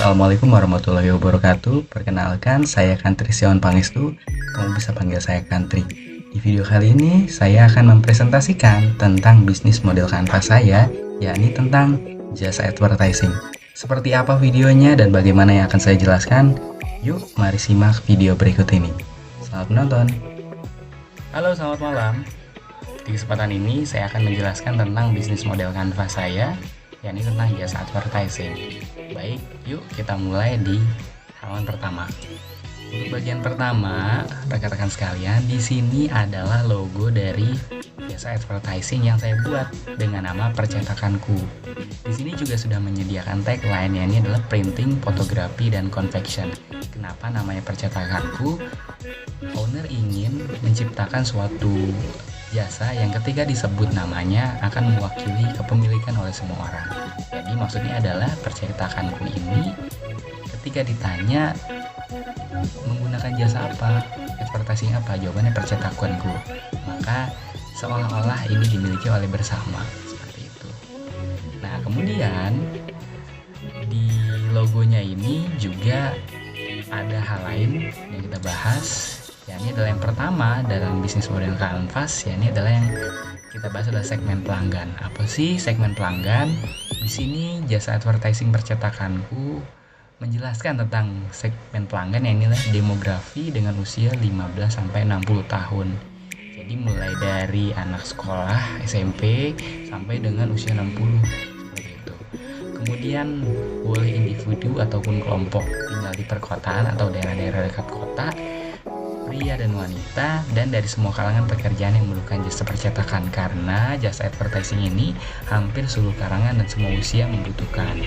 Assalamualaikum warahmatullahi wabarakatuh. Perkenalkan, saya Kantri Sion Pangestu. Kamu bisa panggil saya Kantri. Di video kali ini, saya akan mempresentasikan tentang bisnis model Canva saya, yakni tentang jasa advertising. Seperti apa videonya dan bagaimana yang akan saya jelaskan? Yuk, mari simak video berikut ini. Selamat menonton. Halo, selamat malam. Di kesempatan ini, saya akan menjelaskan tentang bisnis model Canva saya, yakni tentang jasa advertising. Baik, yuk kita mulai di halaman pertama. Untuk bagian pertama, rekan-rekan sekalian, di sini adalah logo dari jasa advertising yang saya buat dengan nama Percetakanku. Di sini juga sudah menyediakan tagline, yang ini adalah printing, fotografi, dan confection. Kenapa namanya Percetakanku? Owner ingin menciptakan suatu jasa yang ketika disebut namanya akan mewakili kepemilikan oleh semua orang. Jadi maksudnya adalah Percetakanku ini ketika ditanya menggunakan jasa apa, advertising apa, jawabannya Percetakanku. Maka seolah-olah ini dimiliki oleh bersama, seperti itu. Nah, kemudian di logonya ini juga ada hal lain yang kita bahas. Ini adalah yang pertama dalam bisnis model Canvas, ini adalah yang kita bahas adalah segmen pelanggan. Apa sih segmen pelanggan? Di sini jasa advertising Percetakanku menjelaskan tentang segmen pelanggan, yang inilah demografi dengan usia 15 sampai 60 tahun. Jadi mulai dari anak sekolah SMP sampai dengan usia 60 seperti itu. Kemudian boleh individu ataupun kelompok tinggal di perkotaan atau daerah-daerah dekat kota, pria dan wanita, dan dari semua kalangan pekerjaan yang memerlukan jasa percetakan, karena jasa advertising ini hampir seluruh kalangan dan semua usia membutuhkan.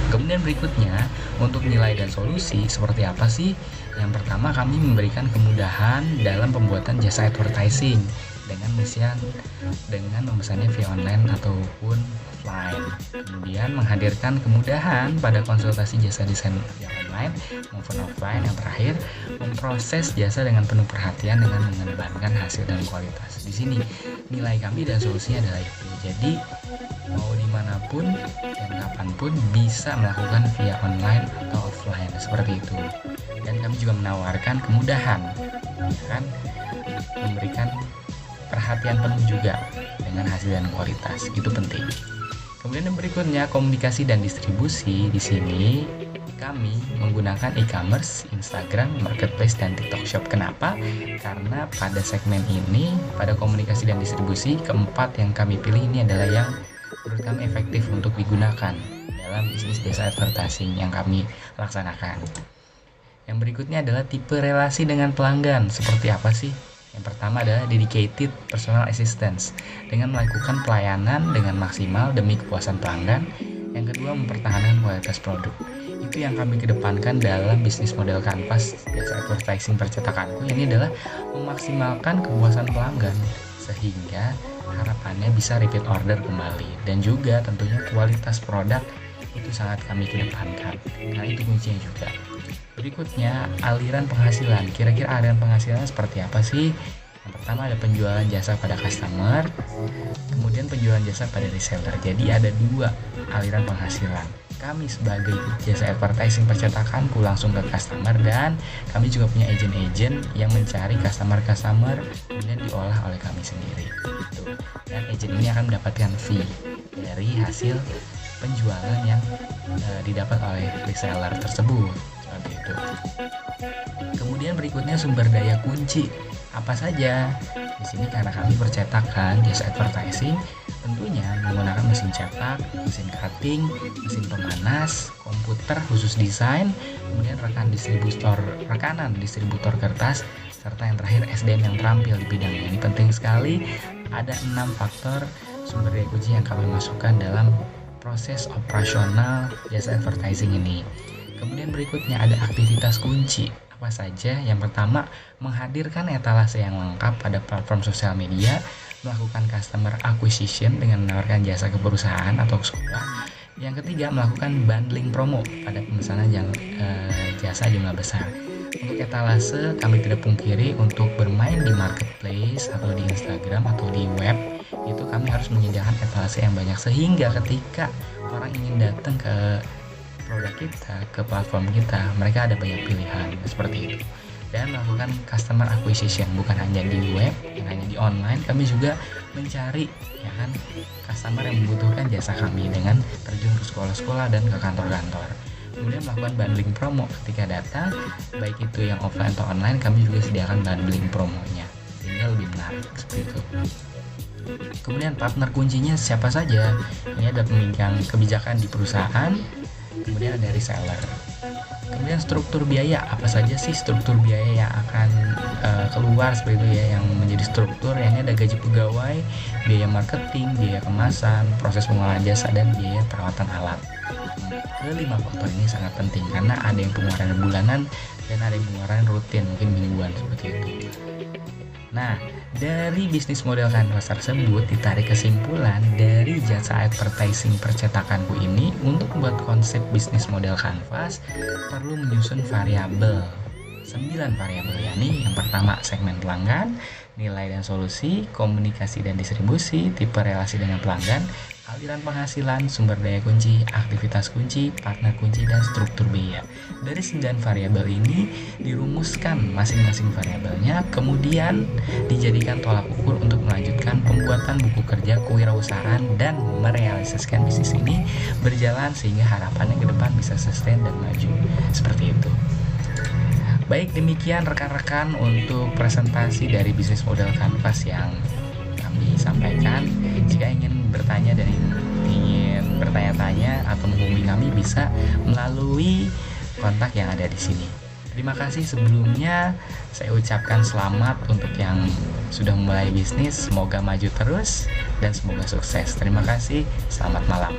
Kemudian berikutnya, untuk nilai dan solusi seperti apa sih? Yang pertama, kami memberikan kemudahan dalam pembuatan jasa advertising dengan memesannya via online ataupun offline. Kemudian menghadirkan kemudahan pada konsultasi jasa desain via online maupun offline. Yang terakhir, memproses jasa dengan penuh perhatian dengan mengedepankan hasil dan kualitas. Di sini nilai kami dan solusinya adalah itu. Jadi mau dimanapun dan kapanpun bisa melakukan via online atau offline, seperti itu. Dan kami juga menawarkan kemudahan, kan, memberikan perhatian penuh juga dengan hasil dan kualitas, itu penting. Kemudian yang berikutnya, komunikasi dan distribusi. Di sini kami menggunakan e-commerce, Instagram, marketplace, dan TikTok Shop. Kenapa? Karena pada segmen ini, pada komunikasi dan distribusi, keempat yang kami pilih ini adalah yang menurut kami efektif untuk digunakan dalam bisnis jasa advertising yang kami laksanakan. Yang berikutnya adalah tipe relasi dengan pelanggan. Seperti apa sih? Yang pertama adalah dedicated personal assistance, dengan melakukan pelayanan dengan maksimal demi kepuasan pelanggan. Yang kedua, mempertahankan kualitas produk. Itu yang kami kedepankan dalam bisnis model Canvas jasa advertising Percetakanku. Ini adalah memaksimalkan kepuasan pelanggan sehingga harapannya bisa repeat order kembali, dan juga tentunya kualitas produk itu sangat kami kedepankan, karena itu kuncinya juga. Berikutnya, aliran penghasilan. Kira-kira aliran penghasilan seperti apa sih? Yang pertama ada penjualan jasa pada customer, kemudian penjualan jasa pada reseller. Jadi ada dua aliran penghasilan. Kami sebagai jasa advertising Percetakanku langsung ke customer, dan kami juga punya agent-agent yang mencari customer-customer kemudian diolah oleh kami sendiri. Gitu. Dan agent ini akan mendapatkan fee dari hasil penjualan yang didapat oleh reseller tersebut. Seperti itu. Kemudian berikutnya sumber daya kunci. Apa saja? Di sini karena kami percetakan jasa advertising, tentunya menggunakan mesin cetak, mesin cutting, mesin pemanas, komputer khusus desain, kemudian rekanan distributor kertas, serta yang terakhir SDM yang terampil di bidangnya. Ini penting sekali. Ada 6 faktor sumber daya kunci yang kami masukkan dalam proses operasional jasa advertising ini. Kemudian berikutnya ada aktivitas kunci. Apa saja? Yang pertama, menghadirkan etalase yang lengkap pada platform sosial media, melakukan customer acquisition dengan menawarkan jasa ke perusahaan atau ke sekolah. Yang ketiga, melakukan bundling promo pada pemesanan jasa jumlah besar. Untuk etalase, kami tidak pungkiri untuk bermain di marketplace atau di Instagram atau di web, itu kami harus menyediakan etalase yang banyak, sehingga ketika orang ingin datang ke produk kita, ke platform kita, mereka ada banyak pilihan seperti itu. Dan melakukan customer acquisition bukan hanya di web, bukan hanya di online, kami juga mencari ya kan customer yang membutuhkan jasa kami dengan terjun ke sekolah-sekolah dan ke kantor-kantor. Kemudian melakukan bundling promo ketika datang, baik itu yang offline atau online, kami juga sediakan bundling promonya sehingga lebih menarik seperti itu. Kemudian partner kuncinya siapa saja? Ini ada pemegang kebijakan di perusahaan, kemudian ada reseller. Kemudian struktur biaya, apa saja sih struktur biaya yang akan keluar seperti itu ya, yang menjadi struktur. Ini ada gaji pegawai, biaya marketing, biaya kemasan, proses pengolahan jasa, dan biaya perawatan alat. Kelima faktor ini sangat penting karena ada yang pengeluaran bulanan dan ada yang pengeluaran rutin, mungkin mingguan seperti itu. Nah, dari bisnis model Canvas tersebut ditarik kesimpulan dari jasa advertising percetakanku ini, untuk membuat konsep bisnis model Canvas perlu menyusun variabel 9 variabel, yakni yang pertama segmen pelanggan, nilai dan solusi, komunikasi dan distribusi, tipe relasi dengan pelanggan, aliran penghasilan, sumber daya kunci, aktivitas kunci, partner kunci, dan struktur biaya. Dari 9 variabel ini dirumuskan masing-masing variabelnya, kemudian dijadikan tolak ukur untuk melanjutkan pembuatan buku kerja kewirausahaan dan merealisasikan bisnis ini berjalan sehingga harapannya ke depan bisa sustain dan maju. Seperti itu. Baik, demikian rekan-rekan untuk presentasi dari bisnis model Canvas yang kami sampaikan. Jika ingin bertanya dan ingin bertanya-tanya atau menghubungi kami, bisa melalui kontak yang ada di sini. Terima kasih sebelumnya. Saya ucapkan selamat untuk yang sudah mulai bisnis. Semoga maju terus dan semoga sukses. Terima kasih. Selamat malam.